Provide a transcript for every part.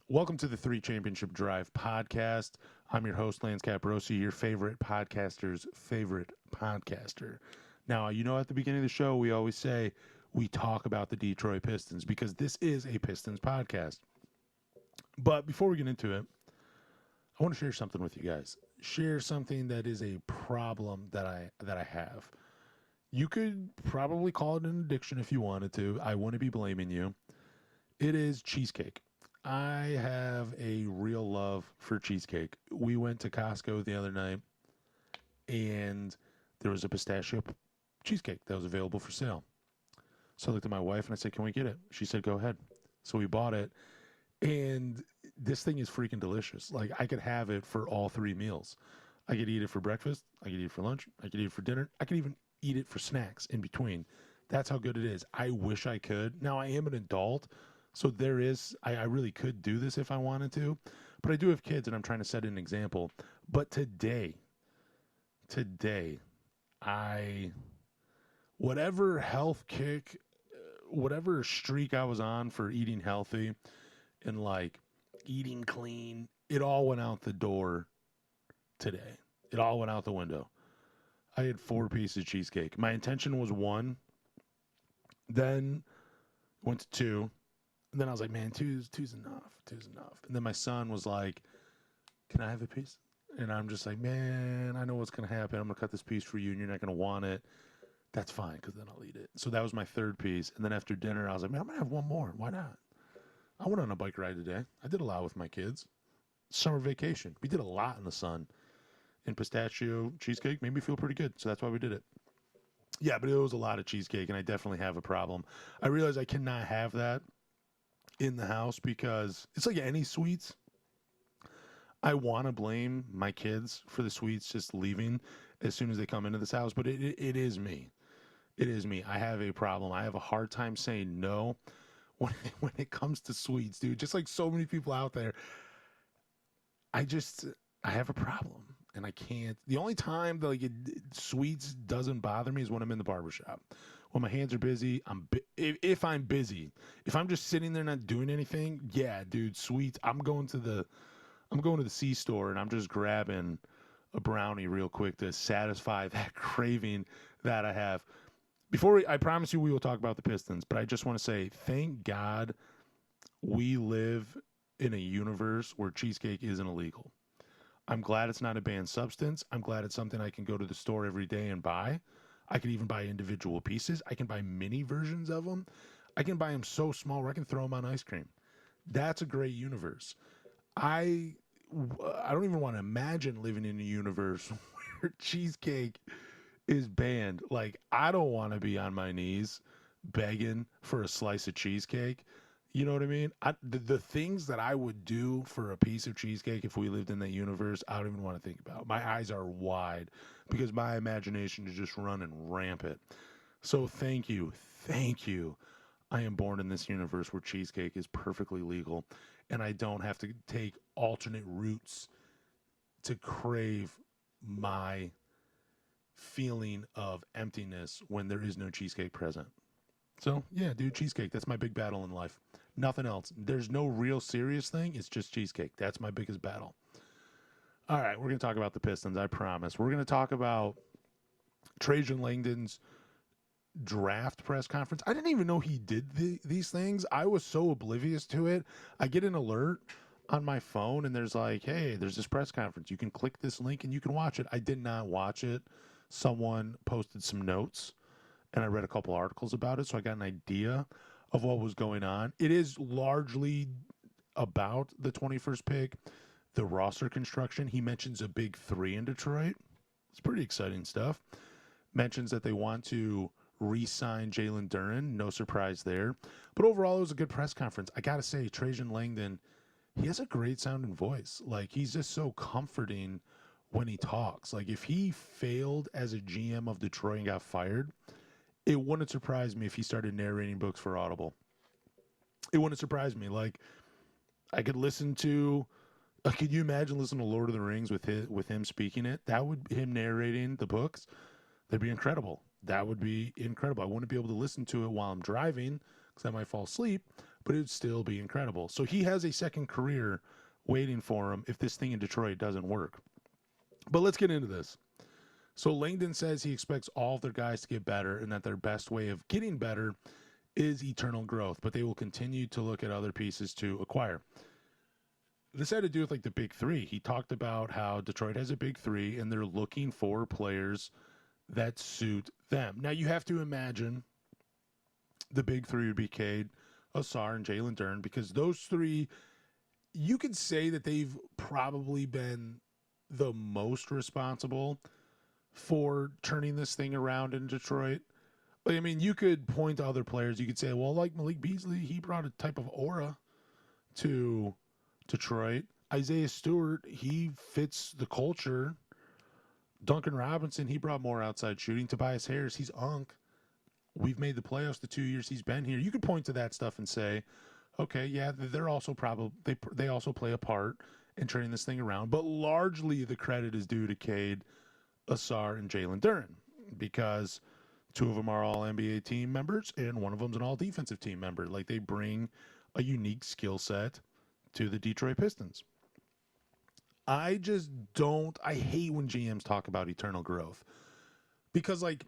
Welcome to the Three Championship Drive podcast. I'm your host, Lance Caporossi, your favorite podcaster's favorite podcaster. Now, at the beginning of the show, we always say we talk about the Detroit Pistons because this is a Pistons podcast. But before we get into it, I want to share something with you guys. Share something that is a problem that I have. You could probably call it an addiction if you wanted to. I wouldn't be blaming you. It is cheesecake. I have a real love for cheesecake. We went to Costco the other night, and there was a pistachio cheesecake that was available for sale. So I looked at my wife and I said, "Can we get it?" She said, "Go ahead." So we bought it, and this thing is freaking delicious. Like, I could have it for all three meals. I could eat it for breakfast. I could eat it for lunch. I could eat it for dinner. I could even eat it for snacks in between. That's how good it is. I wish I could. Now, I am an adult, so I really could do this if I wanted to, but I do have kids and I'm trying to set an example. But today, I, whatever health kick, whatever streak I was on for eating healthy and like eating clean, it all went out the door today. It all went out the window. I had 4 pieces of cheesecake. My intention was 1, then went to 2. And then I was like, man, two's enough. Two's enough. And then my son was like, "Can I have a piece?" And I'm just like, man, I know what's going to happen. I'm going to cut this piece for you, and you're not going to want it. That's fine, because then I'll eat it. So that was my 3rd piece. And then after dinner, I was like, man, I'm going to have one more. Why not? I went on a bike ride today. I did a lot with my kids. Summer vacation. We did a lot in the sun. And pistachio cheesecake made me feel pretty good. So that's why we did it. Yeah, but it was a lot of cheesecake, and I definitely have a problem. I realize I cannot have that in the house because it's like any sweets. I want to blame my kids for the sweets just leaving as soon as they come into this house, but it is me. It is me. I have a problem. I have a hard time saying no when it comes to sweets, dude. Just like so many people out there, I have a problem and I can't. The only time that sweets doesn't bother me is when I'm in the barbershop. When my hands are busy, if I'm busy. If I'm just sitting there not doing anything, yeah, dude, sweets. I'm going to the C store and I'm just grabbing a brownie real quick to satisfy that craving that I have. I promise you we will talk about the Pistons, but I just want to say thank God we live in a universe where cheesecake isn't illegal. I'm glad it's not a banned substance. I'm glad it's something I can go to the store every day and buy. I can even buy individual pieces. I can buy mini versions of them. I can buy them so small where I can throw them on ice cream. That's a great universe. I I don't even want to imagine living in a universe where cheesecake is banned. Like, I don't want to be on my knees begging for a slice of cheesecake. You know what I mean? The things that I would do for a piece of cheesecake if we lived in that universe, I don't even want to think about. My eyes are wide because my imagination is just running rampant. So thank you. Thank you. I am born in this universe where cheesecake is perfectly legal and I don't have to take alternate routes to crave my feeling of emptiness when there is no cheesecake present. So, yeah, dude, cheesecake, that's my big battle in life. Nothing else. There's no real serious thing. It's just cheesecake. That's my biggest battle. All right, we're going to talk about the Pistons, I promise. We're going to talk about Trajan Langdon's draft press conference. I didn't even know he did these things. I was so oblivious to it. I get an alert on my phone and there's like, hey, there's this press conference. You can click this link and you can watch it. I did not watch it. Someone posted some notes and I read a couple articles about it, so I got an idea of what was going on. It is largely about the 21st pick, the roster construction. He mentions a big 3 in Detroit. It's pretty exciting stuff. Mentions that they want to re-sign Jalen Duren. No surprise there. But overall, it was a good press conference. I got to say, Trajan Langdon, he has a great sounding voice. Like, he's just so comforting when he talks. Like, if he failed as a GM of Detroit and got fired, it wouldn't surprise me if he started narrating books for Audible. It wouldn't surprise me. Like, I could listen to, could you imagine listening to Lord of the Rings with him speaking it? That would, him narrating the books, that'd be incredible. That would be incredible. I wouldn't be able to listen to it while I'm driving because I might fall asleep, but it would still be incredible. So he has a second career waiting for him if this thing in Detroit doesn't work. But let's get into this. So Langdon says he expects all of their guys to get better and that their best way of getting better is eternal growth, but they will continue to look at other pieces to acquire. This had to do with like the big three. He talked about how Detroit has a big three and they're looking for players that suit them. Now you have to imagine the big three would be Cade, Asar, and Jalen Duren, because those three, you could say that they've probably been the most responsible for turning this thing around in Detroit. I mean, you could point to other players. You could say, well, like Malik Beasley, he brought a type of aura to Detroit. Isaiah Stewart, he fits the culture. Duncan Robinson, he brought more outside shooting. Tobias Harris, he's unk. We've made the playoffs the 2 years he's been here. You could point to that stuff and say, okay, yeah, they're also probably they also play a part in turning this thing around. But largely the credit is due to Cade, Asar, and Jalen Duren, because two of them are all NBA team members and one of them's an all defensive team member. Like, they bring a unique skill set to the Detroit Pistons. I hate when GMs talk about eternal growth, because like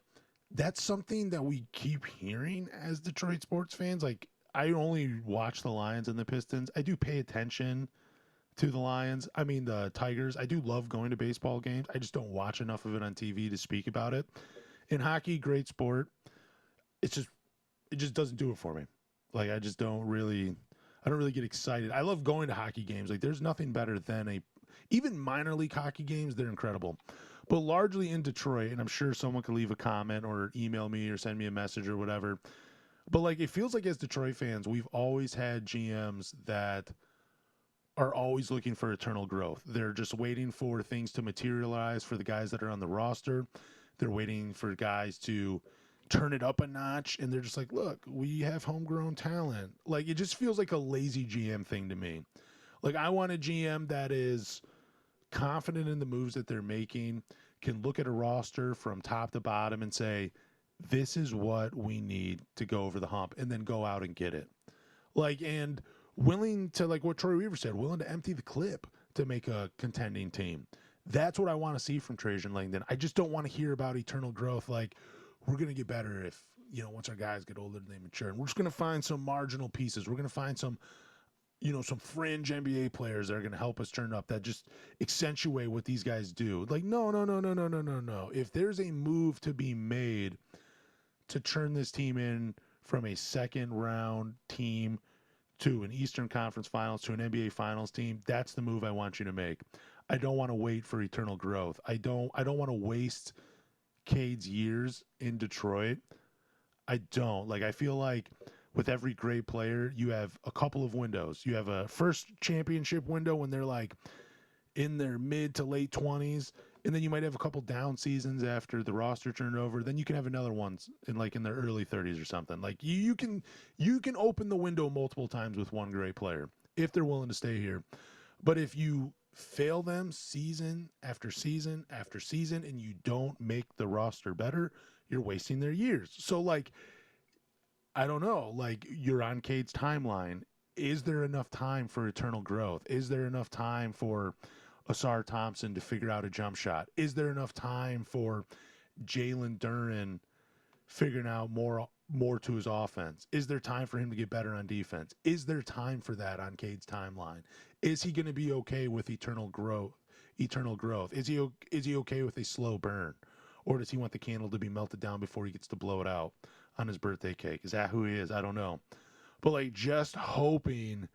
that's something that we keep hearing as Detroit sports fans. Like, I only watch the Lions and the Pistons. I do pay attention to the Tigers. I do love going to baseball games. I just don't watch enough of it on TV to speak about it. In hockey, great sport. It just doesn't do it for me. Like, I don't really get excited. I love going to hockey games. Like, there's nothing better than even minor league hockey games. They're incredible. But largely in Detroit, and I'm sure someone could leave a comment or email me or send me a message or whatever. But like, it feels like as Detroit fans, we've always had GMs that are always looking for eternal growth. They're just waiting for things to materialize for the guys that are on the roster. They're waiting for guys to turn it up a notch, and they're just like, look, we have homegrown talent. Like, it just feels like a lazy GM thing to me. Like, I want a GM that is confident in the moves that they're making, can look at a roster from top to bottom and say, this is what we need to go over the hump, and then go out and get it. Like, and willing to, like what Troy Weaver said, willing to empty the clip to make a contending team. That's what I want to see from Trajan Langdon. I just don't want to hear about eternal growth. Like, we're going to get better if, once our guys get older and they mature. And we're just going to find some marginal pieces. We're going to find some fringe NBA players that are going to help us turn up, that just accentuate what these guys do. Like, no. If there's a move to be made to turn this team in from a second round team to an Eastern Conference Finals, to an NBA Finals team, that's the move I want you to make. I don't want to wait for eternal growth. I don't want to waste Cade's years in Detroit. I don't. Like, I feel like with every great player, you have a couple of windows. You have a first championship window when they're like in their mid to late 20s, and then you might have a couple down seasons after the roster turned over. Then you can have another one in their early 30s or something. Like, you can open the window multiple times with one great player if they're willing to stay here. But if you fail them season after season after season and you don't make the roster better, you're wasting their years. So, like, I don't know, like, you're on Cade's timeline. Is there enough time for eternal growth? Is there enough time for Asar Thompson to figure out a jump shot? Is there enough time for Jalen Duren figuring out more to his offense? Is there time for him to get better on defense? Is there time for that on Cade's timeline? Is he going to be okay with eternal growth? Is he okay with a slow burn? Or does he want the candle to be melted down before he gets to blow it out on his birthday cake? Is that who he is? I don't know. But, like, just hoping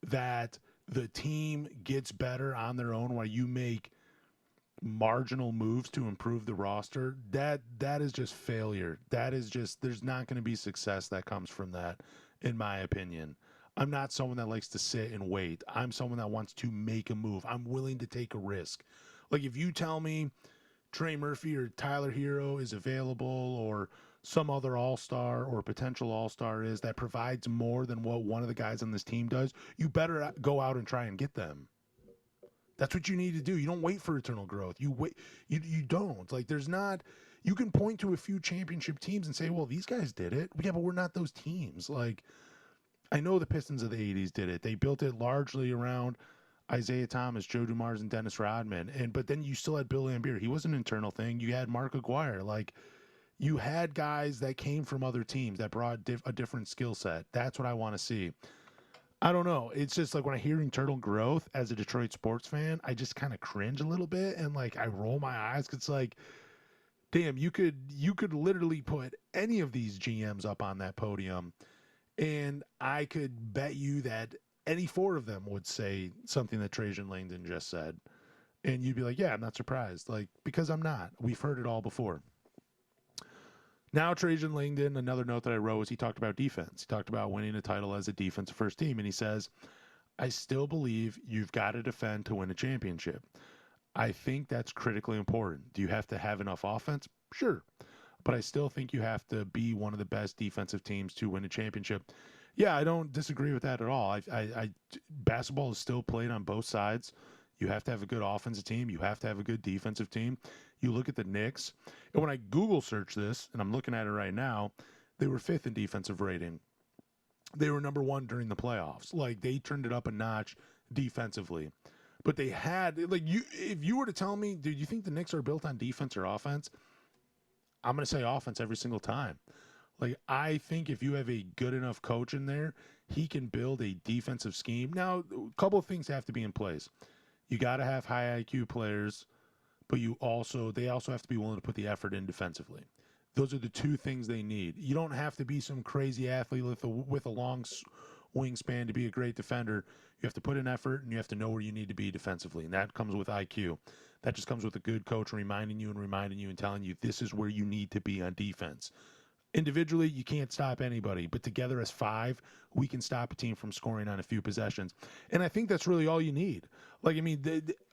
that the team gets better on their own while you make marginal moves to improve the roster, that is just failure. That is just, there's not going to be success that comes from that, in my opinion. I'm not someone that likes to sit and wait. I'm someone that wants to make a move. I'm willing to take a risk. Like, if you tell me Trey Murphy or Tyler Hero is available, or some other all-star or potential all-star is that provides more than what one of the guys on this team does, you better go out and try and get them. That's what you need to do. You don't wait for eternal growth. You don't. Like, there's not, you can point to a few championship teams and say, well, these guys did it. Yeah, but we're not those teams. Like, I know the Pistons of the 80s did it. They built it largely around Isaiah Thomas, Joe Dumars, and Dennis Rodman. But then you still had Bill Laimbeer. He was an internal thing. You had Mark Aguirre. Like, you had guys that came from other teams that brought a different skill set. That's what I want to see. I don't know. It's just like when I hear internal growth as a Detroit sports fan, I just kind of cringe a little bit and like I roll my eyes. 'Cause it's like, damn, you could literally put any of these GMs up on that podium, and I could bet you that any four of them would say something that Trajan Langdon just said, and you'd be like, yeah, I'm not surprised, like because I'm not. We've heard it all before. Now, Trajan Langdon, another note that I wrote was he talked about defense. He talked about winning a title as a defensive first team, and he says, I still believe you've got to defend to win a championship. I think that's critically important. Do you have to have enough offense? Sure. But I still think you have to be one of the best defensive teams to win a championship. Yeah, I don't disagree with that at all. Basketball is still played on both sides. You have to have a good offensive team. You have to have a good defensive team. You look at the Knicks, and when I Google search this, and I'm looking at it right now, they were fifth in defensive rating. They were number one during the playoffs. Like, they turned it up a notch defensively. But they had, like, if you were to tell me, do you think the Knicks are built on defense or offense? I'm going to say offense every single time. Like, I think if you have a good enough coach in there, he can build a defensive scheme. Now, a couple of things have to be in place. You got to have high IQ players, but they also have to be willing to put the effort in defensively. Those are the two things they need. You don't have to be some crazy athlete with a long wingspan to be a great defender. You have to put in effort, and you have to know where you need to be defensively, and that comes with IQ. That just comes with a good coach reminding you and telling you this is where you need to be on defense. Individually, you can't stop anybody, but together as five, we can stop a team from scoring on a few possessions. And I think that's really all you need. Like, I mean,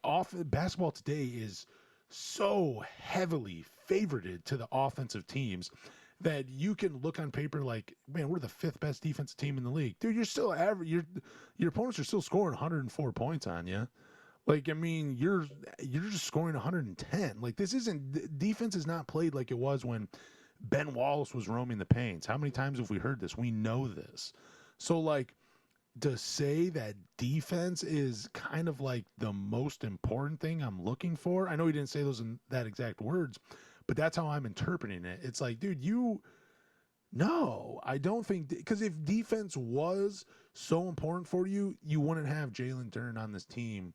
basketball today is so heavily favorited to the offensive teams that you can look on paper like, man, we're the fifth best defensive team in the league. Dude, you're still average. Your opponents are still scoring 104 points on you. Like, I mean, you're just scoring 110. Like, defense is not played like it was when Ben Wallace was roaming the paints. How many times have we heard this? We know this. So, like, to say that defense is kind of like the most important thing I'm looking for. I know he didn't say those in that exact words, but that's how I'm interpreting it. It's like, dude, no, I don't think, because if defense was so important for you, you wouldn't have Jalen Duren on this team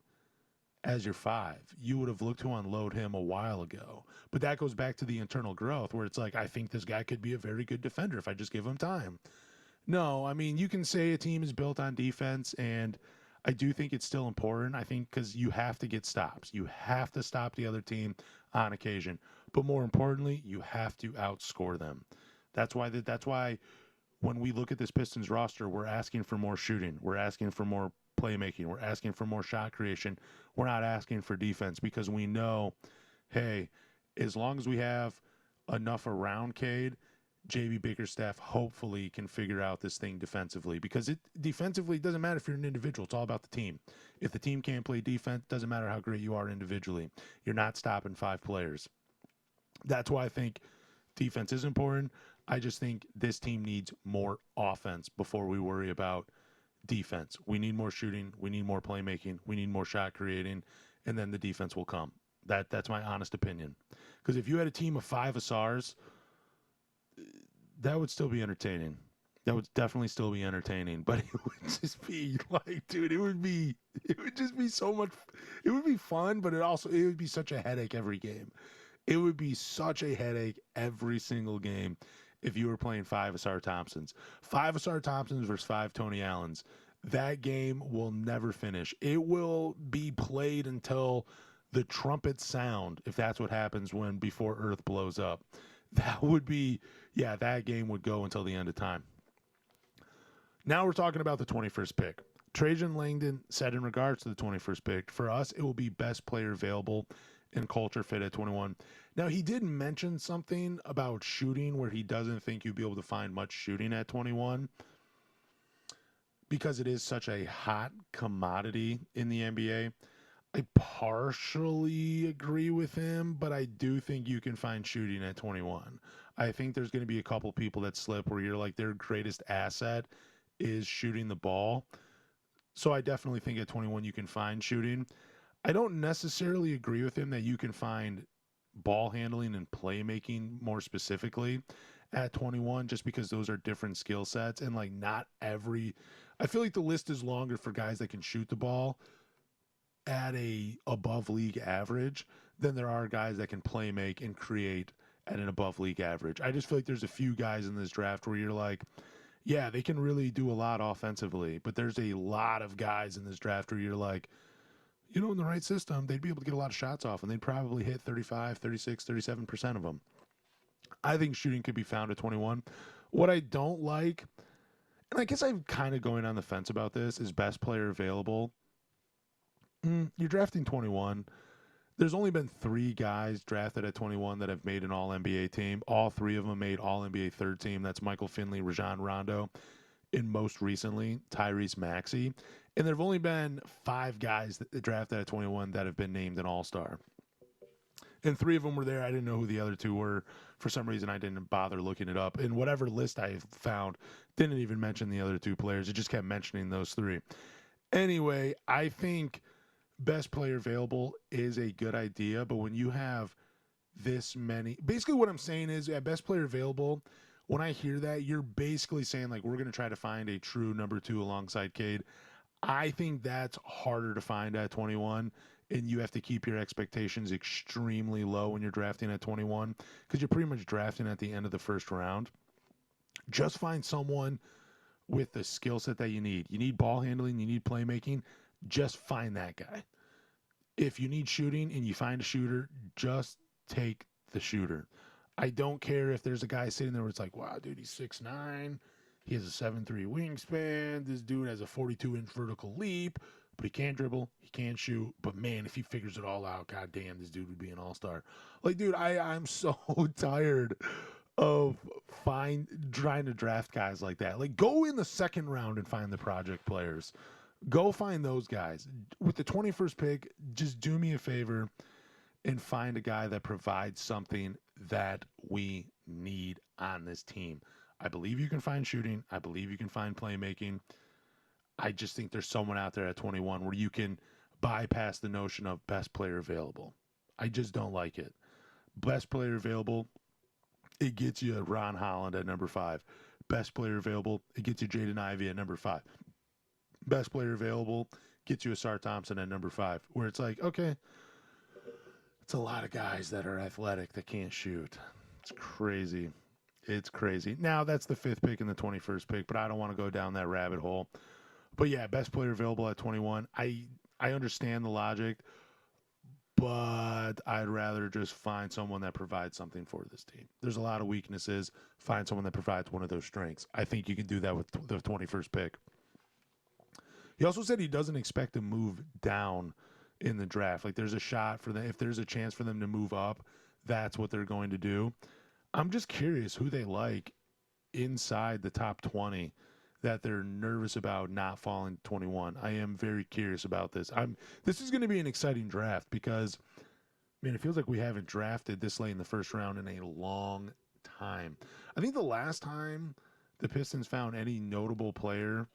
as your five. You would have looked to unload him a while ago. But that goes back to the internal growth where it's like, I think this guy could be a very good defender if I just give him time. No, I mean, you can say a team is built on defense, and I do think it's still important. I think because you have to get stops. You have to stop the other team on occasion. But more importantly, you have to outscore them. That's why when we look at this Pistons roster, we're asking for more shooting. We're asking for more playmaking. We're asking for more shot creation. We're not asking for defense because we know, hey, as long as we have enough around Cade, JB Bickerstaff hopefully can figure out this thing defensively, because defensively it doesn't matter if you're an individual. It's all about the team. If the team can't play defense, it doesn't matter how great you are individually. You're not stopping five players. That's why I think defense is important. I just think this team needs more offense before we worry about defense. We need more shooting. We need more playmaking. We need more shot creating, and then the defense will come. That's my honest opinion. Because if you had a team of five Asars, that would still be entertaining. That would definitely still be entertaining, but it would just be like, dude, it would just be so much. It would be fun, but it would be such a headache every game. It would be such a headache every single game if you were playing five Asar Thompsons. Five Asar Thompsons versus five Tony Allens. That game will never finish. It will be played until the trumpets sound, if that's what happens before Earth blows up. That would be, that game would go until the end of time. Now we're talking about the 21st pick. Trajan Langdon said in regards to the 21st pick, for us, it will be best player available and culture fit at 21. Now, he did mention something about shooting where he doesn't think you'll be able to find much shooting at 21 because it is such a hot commodity in the NBA. I partially agree with him, but I do think you can find shooting at 21. I think there's going to be a couple people that slip where you're like their greatest asset is shooting the ball. So I definitely think at 21 you can find shooting. I don't necessarily agree with him that you can find ball handling and playmaking more specifically at 21, just because those are different skill sets. And like, not every, I feel like the list is longer for guys that can shoot the ball at a above league average than there are guys that can play make and create at an above league average. I just feel like there's a few guys in this draft where you're like, yeah, they can really do a lot offensively, but there's a lot of guys in this draft where you're like, in the right system, they'd be able to get a lot of shots off, and they'd probably hit 35, 36, 37% of them. I think shooting could be found at 21. What I don't like, and I guess I'm kind of going on the fence about this, is best player available. You're drafting 21. There's only been 3 guys drafted at 21 that have made an All-NBA team. All 3 of them made All-NBA third team. That's Michael Finley, Rajon Rondo, and most recently, Tyrese Maxey. And there have only been 5 guys that drafted at 21 that have been named an All-Star. And 3 of them were there. I didn't know who the other 2 were. For some reason, I didn't bother looking it up. And whatever list I found didn't even mention the other 2 players. It just kept mentioning those 3. Anyway, I think best player available is a good idea. But when you have this many, basically what I'm saying is at best player available, when I hear that, you're basically saying like, we're going to try to find a true number 2 alongside Cade. I think that's harder to find at 21, and you have to keep your expectations extremely low when you're drafting at 21 because you're pretty much drafting at the end of the first round. Just find someone with the skill set that you need. You need ball handling, you need playmaking. Just find that guy. If you need shooting and you find a shooter, just take the shooter. I don't care if there's a guy sitting there where it's like, wow, dude, he's 6'9". He has a 7'3" wingspan. This dude has a 42-inch vertical leap, but he can't dribble. He can't shoot. But, man, if he figures it all out, goddamn, this dude would be an all-star. Like, dude, I'm so tired of trying to draft guys like that. Like, go in the second round and find the project players. Go find those guys. With the 21st pick, just do me a favor and find a guy that provides something that we need on this team. I believe you can find shooting. I believe you can find playmaking. I just think there's someone out there at 21 where you can bypass the notion of best player available. I just don't like it. Best player available, it gets you Ron Holland at number 5. Best player available, it gets you Jaden Ivey at number 5. Best player available, gets you Asar Thompson at number 5. Where it's like, okay, it's a lot of guys that are athletic that can't shoot. It's crazy. It's crazy. Now, that's the 5th pick and the 21st pick, but I don't want to go down that rabbit hole. But, yeah, best player available at 21. I understand the logic, but I'd rather just find someone that provides something for this team. There's a lot of weaknesses. Find someone that provides one of those strengths. I think you can do that with the 21st pick. He also said he doesn't expect to move down in the draft. Like, there's a shot for them. If there's a chance for them to move up, that's what they're going to do. I'm just curious who they like inside the top 20 that they're nervous about not falling to 21. I am very curious about this. This is going to be an exciting draft because, man, it feels like we haven't drafted this late in the first round in a long time. I think the last time the Pistons found any notable player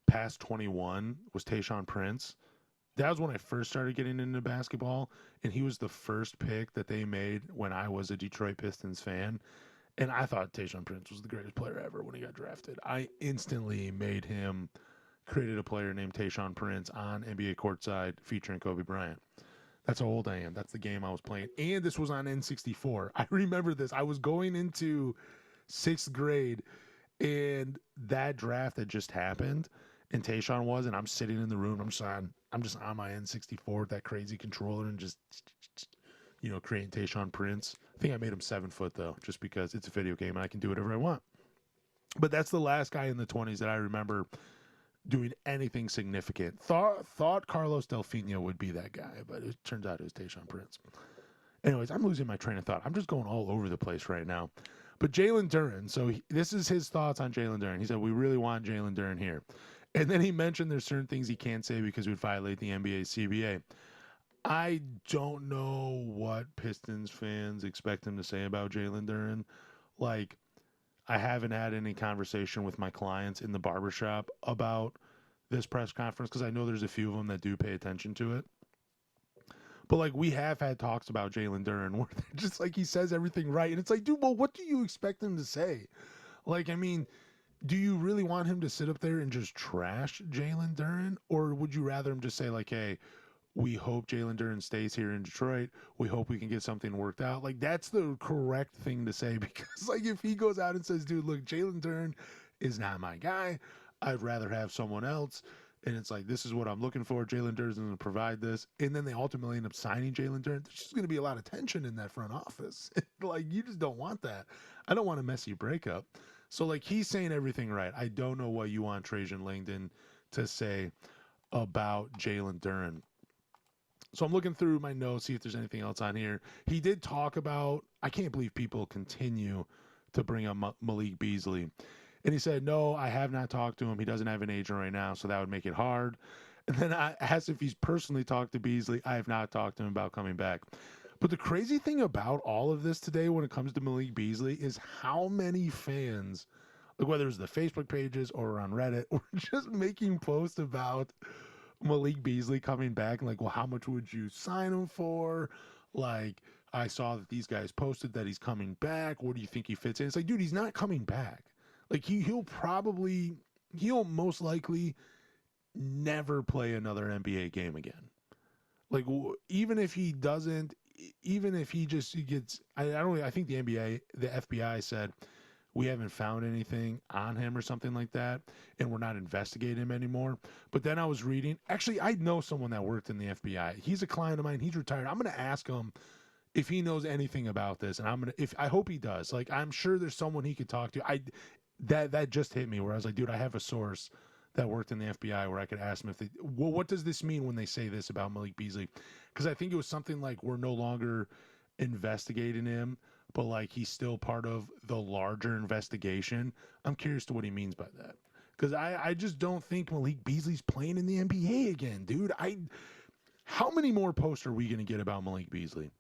past 21 was Tayshaun Prince. That was when I first started getting into basketball, and he was the first pick that they made when I was a Detroit Pistons fan. And I thought Tayshaun Prince was the greatest player ever when he got drafted. I instantly created a player named Tayshaun Prince on NBA Courtside featuring Kobe Bryant. That's how old I am. That's the game I was playing. And this was on N64. I remember this. I was going into 6th grade, and that draft had just happened. And Tayshaun was, and I'm sitting in the room. I'm just on my N64 with that crazy controller and just, creating Tayshaun Prince. I think I made him 7 foot though, just because it's a video game and I can do whatever I want. But that's the last guy in the 20s that I remember doing anything significant. Thought Carlos Delfino would be that guy, but it turns out it was Tayshaun Prince. Anyways, I'm losing my train of thought. I'm just going all over the place right now. But Jalen Duren, so this is his thoughts on Jalen Duren. He said, we really want Jalen Duren here. And then he mentioned there's certain things he can't say because it would violate the NBA CBA. I don't know what Pistons fans expect him to say about Jalen Duren. Like, I haven't had any conversation with my clients in the barbershop about this press conference because I know there's a few of them that do pay attention to it. But like we have had talks about Jalen Duren where just like he says everything right. And it's like, dude, well, what do you expect him to say? Like, I mean, do you really want him to sit up there and just trash Jalen Duren? Or would you rather him just say, like, hey, we hope Jalen Duren stays here in Detroit. We hope we can get something worked out. Like, that's the correct thing to say because, like, if he goes out and says, dude, look, Jalen Duren is not my guy. I'd rather have someone else. And it's like, this is what I'm looking for. Jalen Duren's going to provide this. And then they ultimately end up signing Jalen Duren. There's just going to be a lot of tension in that front office. Like, you just don't want that. I don't want a messy breakup. So, like, he's saying everything right. I don't know what you want Trajan Langdon to say about Jalen Duren. So I'm looking through my notes, see if there's anything else on here. He did talk about, I can't believe people continue to bring up Malik Beasley. And he said, no, I have not talked to him. He doesn't have an agent right now, so that would make it hard. And then I asked if he's personally talked to Beasley. I have not talked to him about coming back. But the crazy thing about all of this today when it comes to Malik Beasley is how many fans, like whether it's the Facebook pages or on Reddit, were just making posts about Malik Beasley coming back and like, well, how much would you sign him for? Like, I saw that these guys posted that he's coming back. What do you think he fits in? It's like, dude, he's not coming back. Like, he'll most likely never play another NBA game again. Like, even if he doesn't, even if he just gets, I think the FBI said we haven't found anything on him or something like that, and we're not investigating him anymore. But then I was reading, actually, I know someone that worked in the FBI. He's a client of mine. He's retired. I'm going to ask him if he knows anything about this, and I hope he does. Like, I'm sure there's someone he could talk to. That just hit me where I was like, dude, I have a source that worked in the FBI where I could ask them what does this mean when they say this about Malik Beasley? Because I think it was something like we're no longer investigating him, but like he's still part of the larger investigation. I'm curious to what he means by that. Because I just don't think Malik Beasley's playing in the NBA again, dude. How many more posts are we going to get about Malik Beasley?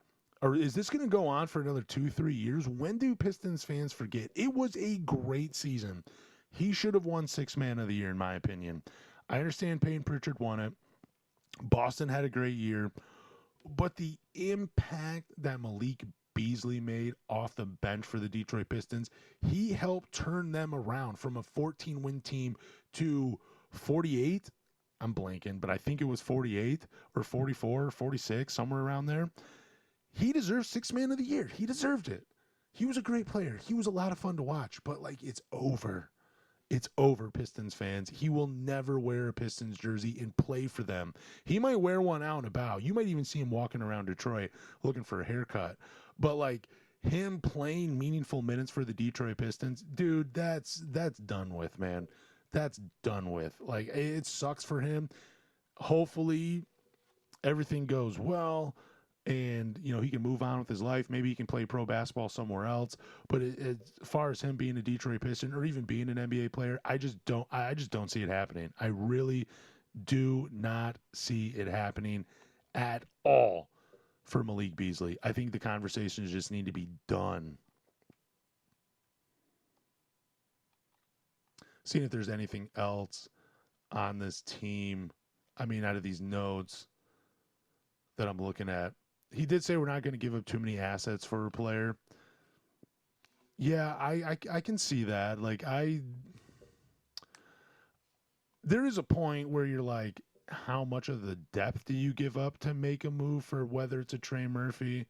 Or is this going to go on for another 2-3 years? When do Pistons fans forget? It was a great season. He should have won Sixth Man of the Year, in my opinion. I understand Payne Pritchard won it. Boston had a great year. But the impact that Malik Beasley made off the bench for the Detroit Pistons, he helped turn them around from a 14-win team to 48. I'm blanking, but I think it was 48 or 44 or 46, somewhere around there. He deserves Sixth Man of the Year. He deserved it. He was a great player. He was a lot of fun to watch, but like it's over. It's over, Pistons fans. He will never wear a Pistons jersey and play for them. He might wear one out and about. You might even see him walking around Detroit looking for a haircut. But like him playing meaningful minutes for the Detroit Pistons, dude, that's done with, man. That's done with. Like it sucks for him. Hopefully everything goes well. And, you know, he can move on with his life. Maybe he can play pro basketball somewhere else. But as far as him being a Detroit Piston or even being an NBA player, I just don't see it happening. I really do not see it happening at all for Malik Beasley. I think the conversations just need to be done. Seeing if there's anything else on this team, I mean, out of these notes that I'm looking at. He did say we're not going to give up too many assets for a player. Yeah, I can see that. Like there is a point where you're like, how much of the depth do you give up to make a move for whether it's a Trey Murphy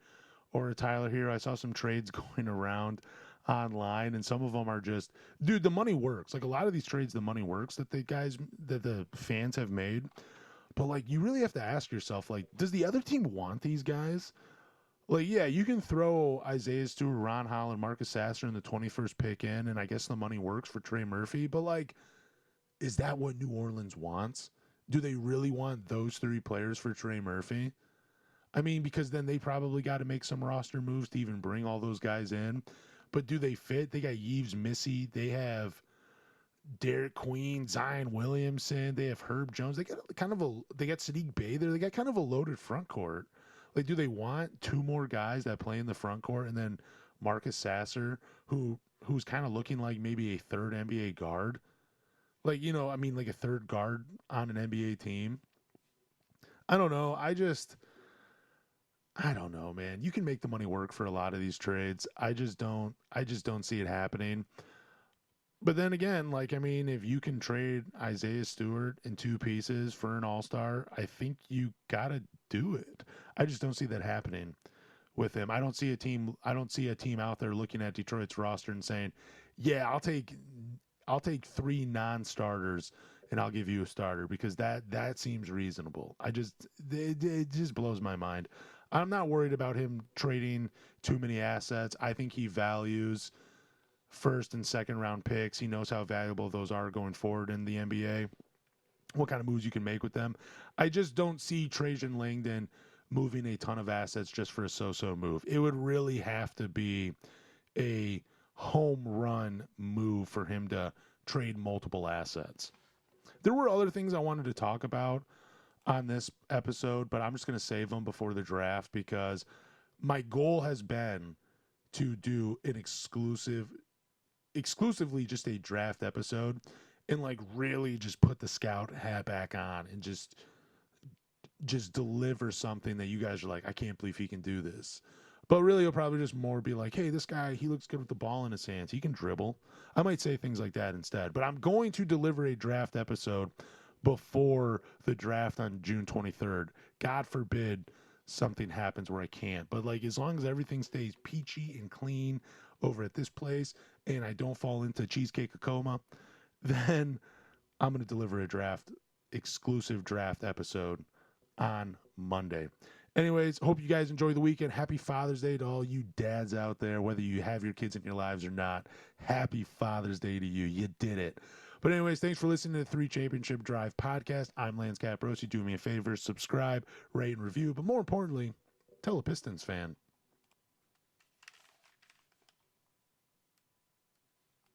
or a Tyler Hero? I saw some trades going around online, and some of them are just, dude, the money works. Like a lot of these trades, the money works that the fans have made. But, like, you really have to ask yourself, like, does the other team want these guys? Like, yeah, you can throw Isaiah Stewart, Ron Holland, Marcus Sasser in the 21st pick in, and I guess the money works for Trey Murphy. But, like, is that what New Orleans wants? Do they really want those three players for Trey Murphy? I mean, because then they probably got to make some roster moves to even bring all those guys in. But do they fit? They got Yves Missy. They have Derek Queen, Zion Williamson, they have Herb Jones. They got Sadiq Bey there. They got kind of a loaded front court. Like, do they want two more guys that play in the front court and then Marcus Sasser, who who's kind of looking like maybe a third NBA guard. Like, I mean, like a third guard on an NBA team. I don't know. I don't know, man. You can make the money work for a lot of these trades. I just don't see it happening. But then again, like, I mean, if you can trade Isaiah Stewart in two pieces for an all-star, I think you got to do it. I just don't see that happening with him. I don't see a team out there looking at Detroit's roster and saying, "Yeah, I'll take three non-starters and I'll give you a starter," because that seems reasonable. It just blows my mind. I'm not worried about him trading too many assets. I think he values first and second round picks. He knows how valuable those are going forward in the NBA, what kind of moves you can make with them. I just don't see Trajan Langdon moving a ton of assets just for a so-so move. It would really have to be a home run move for him to trade multiple assets. There were other things I wanted to talk about on this episode, but I'm just going to save them before the draft because my goal has been to do an exclusively just a draft episode and like really just put the scout hat back on and just deliver something that you guys are like, I can't believe he can do this. But really, it'll probably just more be like, hey, this guy, he looks good with the ball in his hands. He can dribble. I might say things like that instead. But I'm going to deliver a draft episode before the draft on June 23rd. God forbid something happens where I can't. But like, as long as everything stays peachy and clean over at this place and I don't fall into cheesecake a coma, then I'm going to deliver a exclusive draft episode on Monday. Anyways, hope you guys enjoy the weekend. Happy Father's Day to all you dads out there, whether you have your kids in your lives or not. Happy Father's Day to you. You did it. But anyways, thanks for listening to the 3 Championship Drive podcast. I'm Lance Caporossi. Do me a favor, subscribe, rate, and review. But more importantly, tell a Pistons fan.